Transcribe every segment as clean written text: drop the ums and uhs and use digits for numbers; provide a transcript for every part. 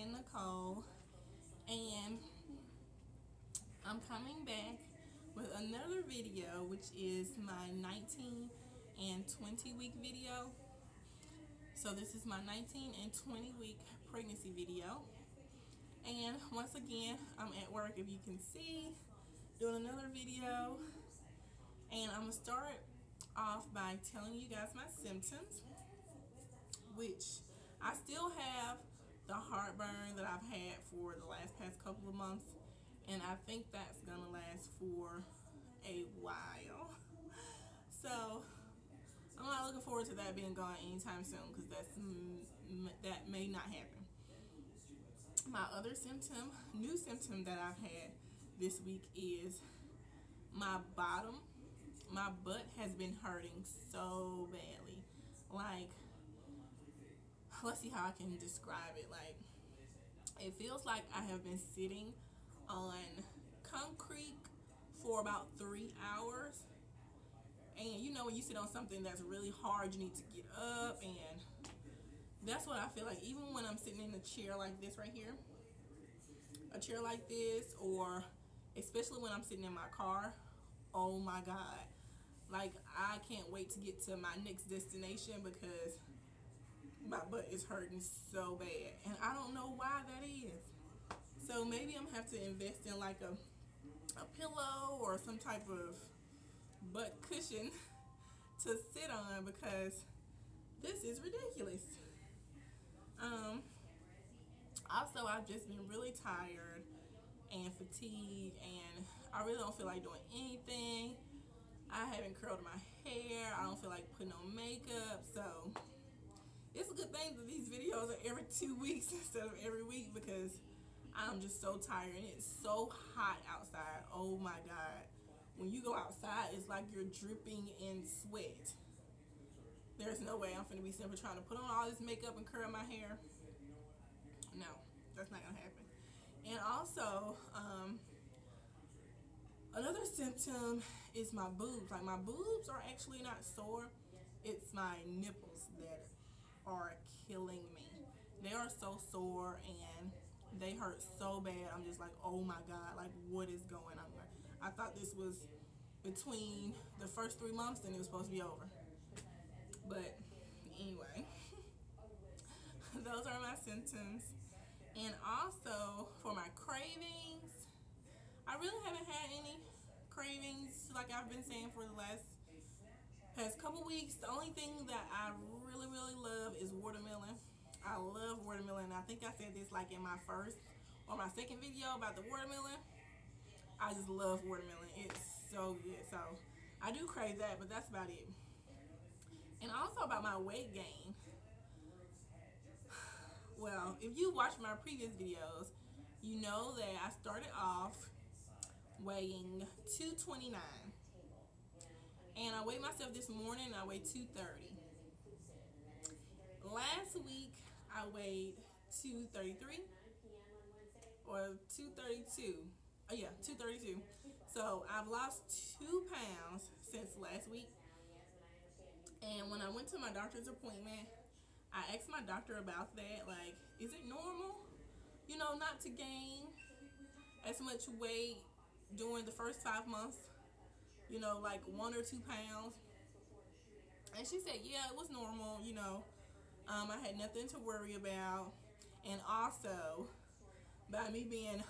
again, Nicole, and I'm coming back with another video, which is my 19 and 20 week video. So this is my 19 and 20 week pregnancy video, and once again I'm at work, if you can see, doing another video. And I'm gonna start off by telling you guys my symptoms, which I still have the heartburn that I've had for the past couple of months, and I think that's gonna last for a while. So I'm not looking forward to that being gone anytime soon, because that may not happen. My other new symptom that I've had this week is my butt has been hurting so badly. Like, let's see how I can describe it. Like, it feels like I have been sitting on concrete for about 3 hours. And you know, when you sit on something that's really hard, you need to get up, and that's what I feel like. Even when I'm sitting in a chair like this right here, a chair like this, or especially when I'm sitting in my car, oh my God, like, I can't wait to get to my next destination because my butt is hurting so bad, and I don't know why that is. So maybe I'm gonna have to invest in like a pillow or some type of butt cushion to sit on, because this is ridiculous. Also, I've just been really tired and fatigued, and I really don't feel like doing anything. I haven't curled my hair. I don't feel like putting on makeup. So it's a good thing that these videos are every 2 weeks instead of every week, because I'm just so tired, and it's so hot outside. Oh my God. When you go outside, it's like you're dripping in sweat. There's no way I'm finna be simply trying to put on all this makeup and curl my hair. No, that's not gonna happen. And also, another symptom is my boobs. Like, my boobs are actually not sore. It's my nipples that are killing me. They are so sore and they hurt so bad. I'm just like, oh my God, like, what is going on? I thought this was between the first 3 months and it was supposed to be over. But anyway, those are my symptoms. And also for my cravings, I really haven't had any cravings like I've been saying for the past couple weeks. The only thing that I really love is watermelon. I love watermelon. I think I said this like in my first or my second video about the watermelon. I just love watermelon. It's so good. So I do crave that, but that's about it. And also about my weight gain. Well, if you watched my previous videos, you know that I started off weighing 229. And I weighed myself this morning, I weighed 230. Last week, I weighed 233 or 232. Oh yeah, 232. So I've lost 2 pounds since last week. And when I went to my doctor's appointment, I asked my doctor about that. Like, is it normal, you know, not to gain as much weight during the first 5 months? You know, like 1 or 2 pounds. And she said, yeah, it was normal, you know. I had nothing to worry about. And also, by me being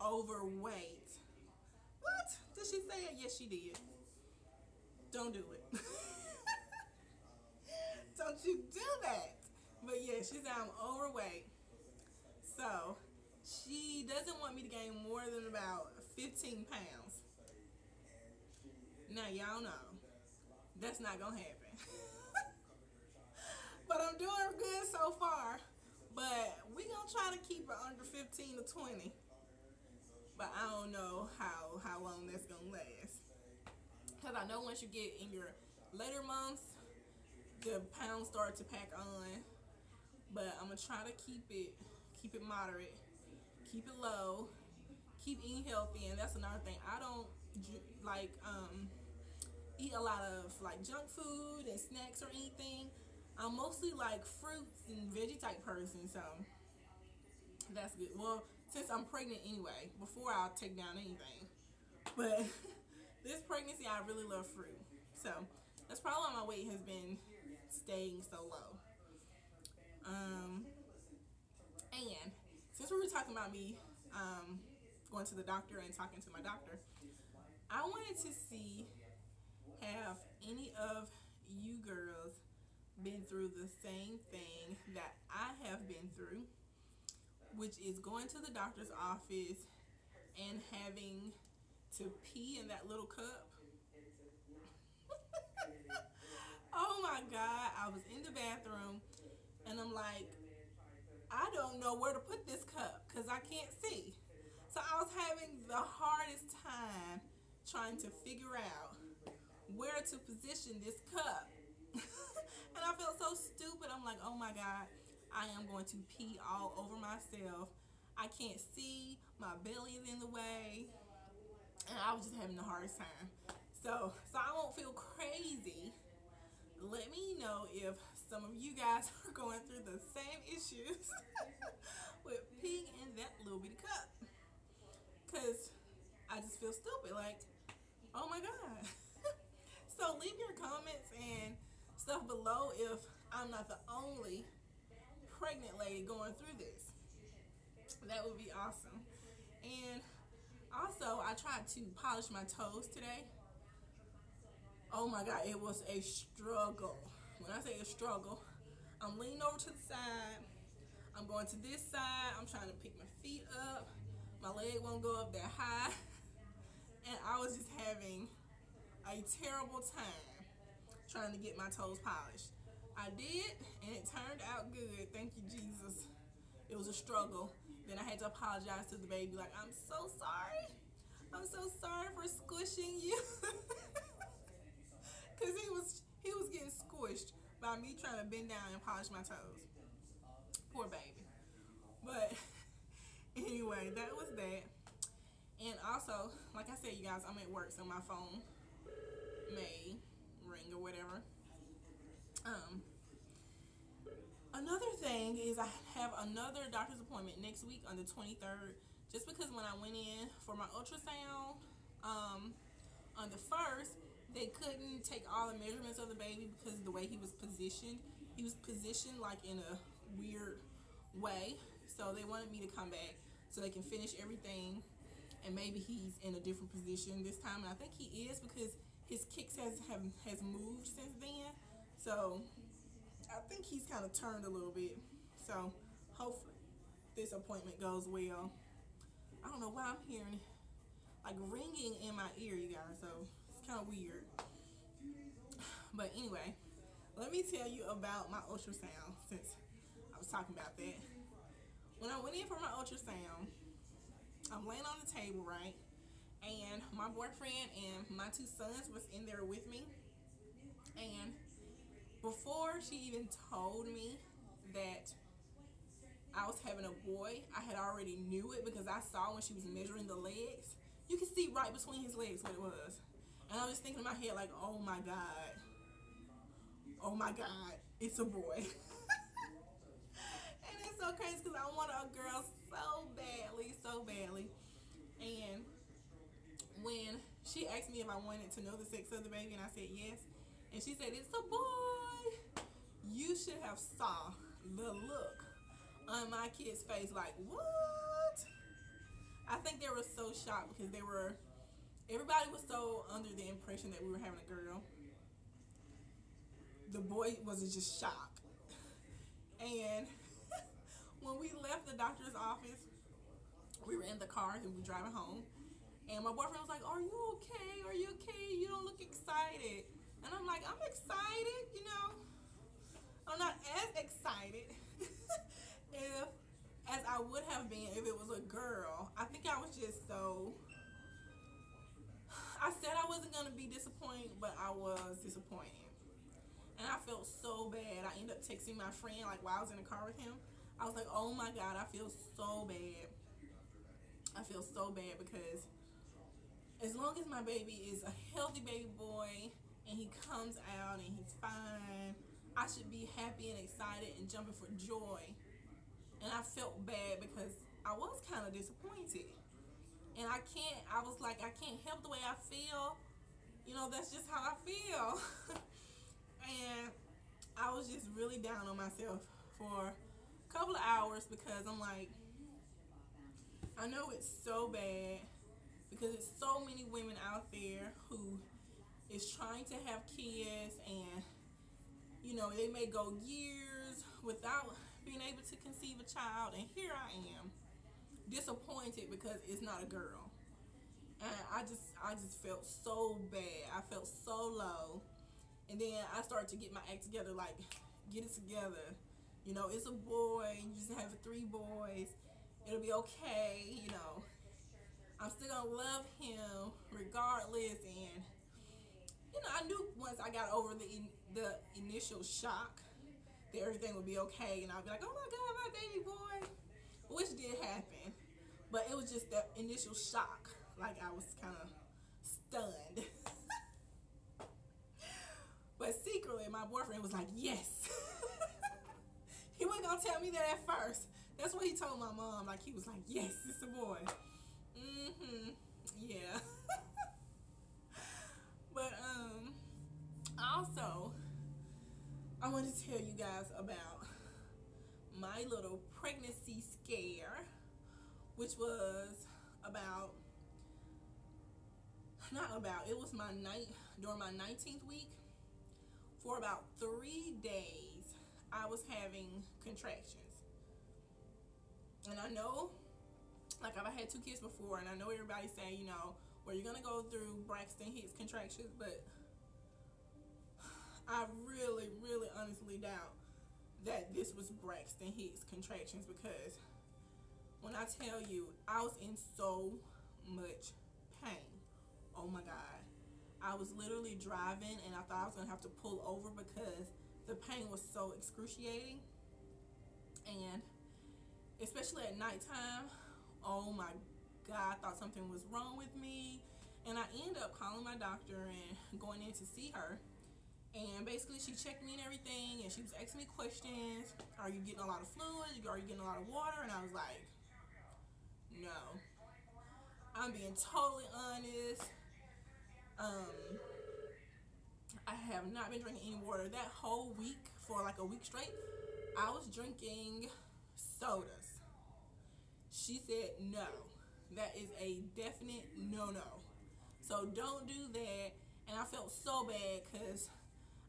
overweight. What? Did she say it? Yes, she did. Don't do it. Don't you do that. But yeah, she said I'm overweight. So she doesn't want me to gain more than about 15 pounds. Now, y'all know that's not gonna happen. But I'm doing good so far. But we gonna try to keep it under 15 to 20. But I don't know how long that's gonna last. Because I know once you get in your later months, the pounds start to pack on. But I'm gonna try to keep it moderate, keep it low, keep eating healthy. And that's another thing. I don't like eat a lot of like junk food and snacks or anything. I'm mostly like fruits and veggie type person, so That's good. Well, since I'm pregnant anyway, before I'll take down anything. But this pregnancy, I really love fruit. So that's probably why my weight has been staying so low. Um, and since we were talking about me going to the doctor and talking to my doctor, I wanted to see, have any of you girls been through the same thing that I have been through, which is going to the doctor's office and having to pee in that little cup. Oh my God, I was in the bathroom and I'm like, I don't know where to put this cup because I can't see. So I was having the hardest time trying to figure out where to position this cup. And I felt so stupid. I'm like, oh my God, I am going to pee all over myself. I can't see, my belly is in the way. And I was just having the hardest time. So I won't feel crazy. Let me know if some of you guys are going through the same issues with peeing in that little bitty cup. Because I just feel stupid. Like, oh my God. So leave your comments and stuff below if I'm not the only pregnant lady going through this. That would be awesome. And also, I tried to polish my toes today. Oh my God, it was a struggle. When I say a struggle, I'm leaning over to the side. I'm going to this side. I'm trying to pick my feet up. My leg won't go up that high. And I was just having a terrible time trying to get my toes polished. I did, and it turned out good. Thank you, Jesus. It was a struggle. Then I had to apologize to the baby, like, I'm so sorry. I'm so sorry for squishing you. Because he was getting squished by me trying to bend down and polish my toes. Poor baby. But anyway, that was that. And also, like I said, you guys, I'm at work, so my phone may ring or whatever. Another thing is I have another doctor's appointment next week on the 23rd. Just because when I went in for my ultrasound on the 1st, they couldn't take all the measurements of the baby because of the way he was positioned. He was positioned like in a weird way. So they wanted me to come back so they can finish everything, and maybe he's in a different position this time. And I think he is because his kicks has moved since then. So I think he's kind of turned a little bit. So hopefully this appointment goes well. I don't know why I'm hearing like ringing in my ear, you guys. So it's kind of weird. But anyway, let me tell you about my ultrasound since I was talking about that. When I went in for my ultrasound, I'm laying on the table, right? And my boyfriend and my 2 sons was in there with me. And before she even told me that I was having a boy, I had already knew it because I saw when she was measuring the legs. You can see right between his legs what it was. And I was just thinking in my head like, oh my God. Oh my God, it's a boy. And it's so crazy because I wanted a girl so badly, so badly. And when she asked me if I wanted to know the sex of the baby, and I said yes, and she said, it's a boy. You should have saw the look on my kid's face like, what? I think they were so shocked because everybody was so under the impression that we were having a girl. The boy was just shocked. And when we left the doctor's office, we were in the car and we were driving home. And my boyfriend was like, are you okay? Are you okay? You don't look excited. And I'm like, I'm excited, you know. I'm not as excited as I would have been if it was a girl. I think I was just so... I said I wasn't going to be disappointed, but I was disappointed. And I felt so bad. I ended up texting my friend, like, while I was in the car with him. I was like, oh my God, I feel so bad. I feel so bad because as long as my baby is a healthy baby boy and he comes out and he's fine, I should be happy and excited and jumping for joy. And I felt bad because I was kind of disappointed. And I was like, I can't help the way I feel. You know, that's just how I feel. And I was just really down on myself for a couple of hours because I'm like, I know it's so bad because it's so many women out there who is trying to have kids, and you know, they may go years without being able to conceive a child, and here I am disappointed because it's not a girl. And I just felt so bad. I felt so low. And then I started to get my act together, like, get it together. You know, it's a boy, you just have 3 boys. It'll be okay, you know. I'm still gonna love him regardless. And you know, I knew once I got over the initial shock that everything would be okay, and I'd be like, oh my God, my baby boy, which did happen. But it was just that initial shock, like I was kind of stunned. But secretly, my boyfriend was like, yes. He wasn't gonna tell me that at first. That's what he told my mom. Like, he was like, yes, it's a boy. Yeah. But also, I want to tell you guys about my little pregnancy scare, which was it was during my 19th week. For about 3 days, I was having contractions. And I know, like, I've had 2 kids before, and I know everybody say, you know, well, you're gonna go through Braxton Hicks contractions, but I really, really honestly doubt that this was Braxton Hicks contractions, because when I tell you, I was in so much pain. Oh my God. I was literally driving and I thought I was gonna have to pull over because the pain was so excruciating. And especially at nighttime, oh my God, I thought something was wrong with me. And I ended up calling my doctor and going in to see her. And basically she checked me and everything, and she was asking me questions. Are you getting a lot of fluid? Are you getting a lot of water? And I was like, no. I'm being totally honest. I have not been drinking any water. That whole week, for like a week straight, I was drinking sodas. She said no. That is a definite no-no. So don't do that. And I felt so bad because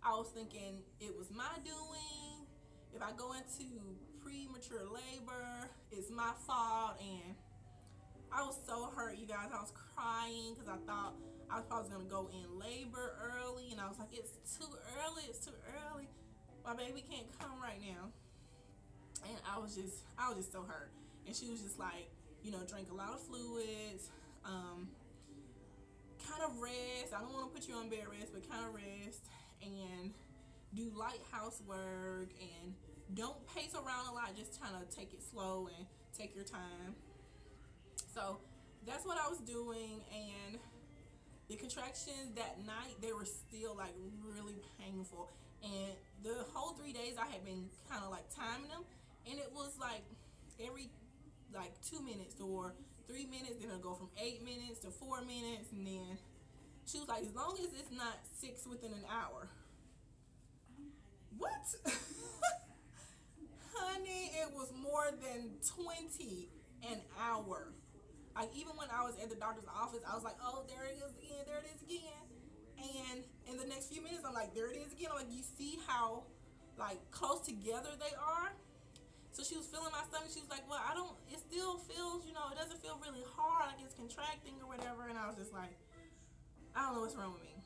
I was thinking it was my doing. If I go into premature labor, it's my fault. And I was so hurt, you guys. I was crying because I thought I was probably going to go in labor early. And I was like, it's too early. It's too early. My baby can't come right now. And I was just so hurt. And she was just like, you know, drink a lot of fluids. Kind of rest. I don't want to put you on bed rest, but kind of rest. And do light housework. And don't pace around a lot. Just kind of take it slow and take your time. So that's what I was doing. And the contractions that night, they were still like really painful. And the whole 3 days I had been kind of like timing them. And it was like every like 2 minutes or 3 minutes. Then it'll go from 8 minutes to 4 minutes. And then she was like, as long as it's not 6 within an hour. What? Honey, it was more than 20 an hour. Like, even when I was at the doctor's office, I was like, oh, there it is again, there it is again. And in the next few minutes, I'm like, there it is again. I'm like, you see how, like, close together they are? So she was feeling my stomach. She was like, well, it still feels, you know, it doesn't feel really hard, like it's contracting or whatever. And I was just like, I don't know what's wrong with me.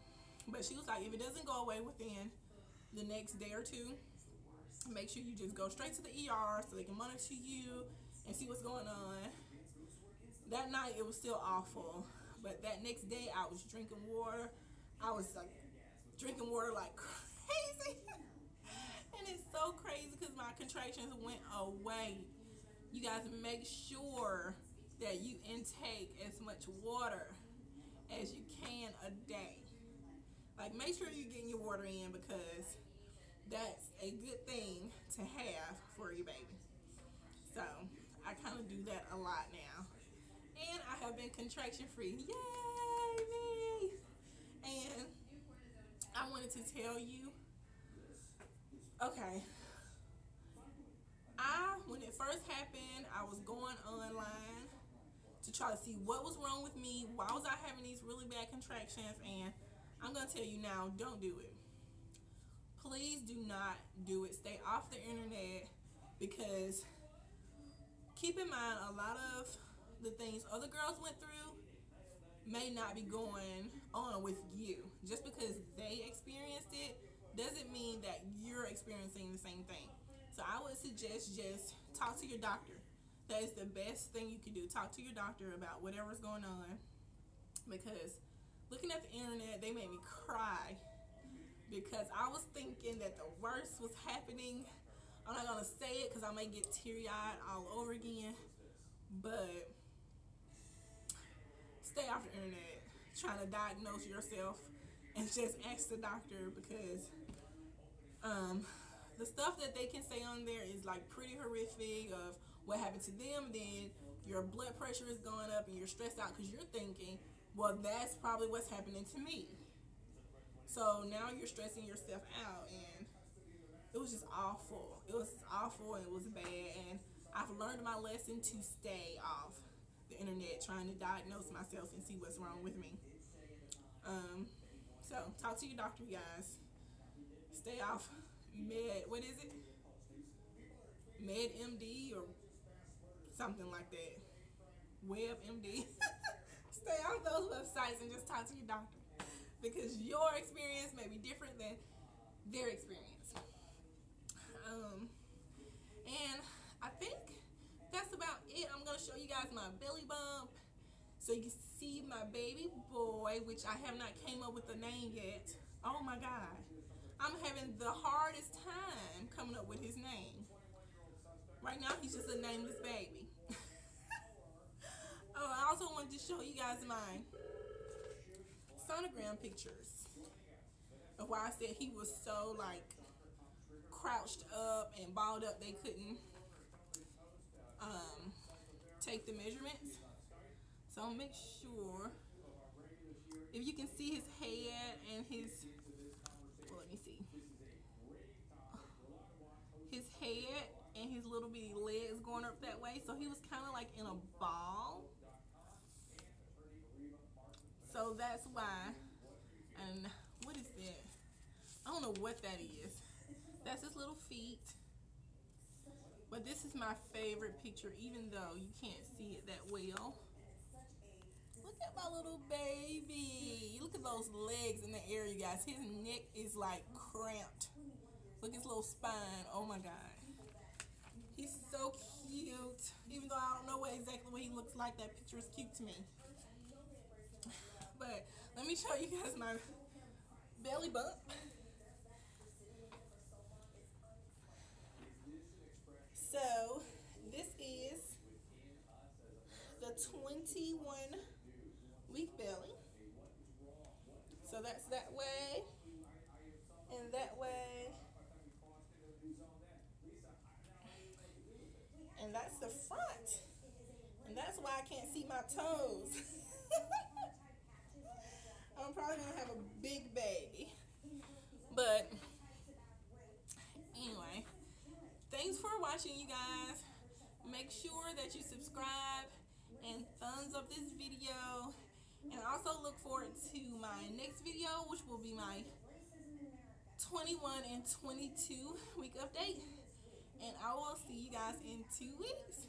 But she was like, if it doesn't go away within the next day or 2, make sure you just go straight to the ER so they can monitor you and see what's going on. That night, it was still awful. But that next day, I was drinking water. I was like drinking water like crazy. And it's so crazy because my contractions went away. You guys, make sure that you intake as much water as you can a day. Like, make sure you're getting your water in, because that's a good thing to have for your baby. So do that a lot now. And I have been contraction free. Yay me! And I wanted to tell you, okay, when it first happened, I was going online to try to see what was wrong with me, why was I having these really bad contractions, and I'm going to tell you now, don't do it. Please do not do it. Stay off the internet, because keep in mind, a lot of the things other girls went through may not be going on with you. Just because they experienced it doesn't mean that you're experiencing the same thing. So I would suggest just talk to your doctor. That is the best thing you can do. Talk to your doctor about whatever's going on, because looking at the internet, they made me cry, because I was thinking that the worst was happening. I'm not going to say it because I may get teary-eyed all over again, but stay off the internet trying to diagnose yourself, and just ask the doctor, because the stuff that they can say on there is like pretty horrific of what happened to them. Then your blood pressure is going up and you're stressed out because you're thinking, well, that's probably what's happening to me. So now you're stressing yourself out, and it was just awful. It was awful, and it was bad, and I've learned my lesson to stay off the internet trying to diagnose myself and see what's wrong with me. So talk to your doctor, you guys. Stay off what is it? MedMD or something like that. WebMD. Stay off those websites and just talk to your doctor, because your experience may be different than their experience. And I think that's about it. I'm going to show you guys my belly bump so you can see my baby boy, which I have not came up with a name yet. Oh my God. I'm having the hardest time coming up with his name. Right now, he's just a nameless baby. Oh, I also wanted to show you guys my sonogram pictures of why I said he was so like crouched up and balled up they couldn't take the measurements. So make sure if you can see his head and his, well, let me see, his head and his little bitty legs going up that way. So he was kind of like in a ball. So that's why. And what is that? I don't know what that is. That's his little feet. But this is my favorite picture, even though you can't see it that well. Look at my little baby. Look at those legs in the air, you guys. His neck is like cramped. Look at his little spine. Oh my God. He's so cute. Even though I don't know exactly what he looks like, that picture is cute to me. But let me show you guys my belly bump. So this is the 21-week belly. So that's that way and that way. And that's the front. And that's why I can't see my toes. I'm probably going to have a big baby. But anyway, thanks for watching, you guys. Make sure that you subscribe and thumbs up this video. And also look forward to my next video, which will be my 21 and 22 week update. And I will see you guys in 2 weeks.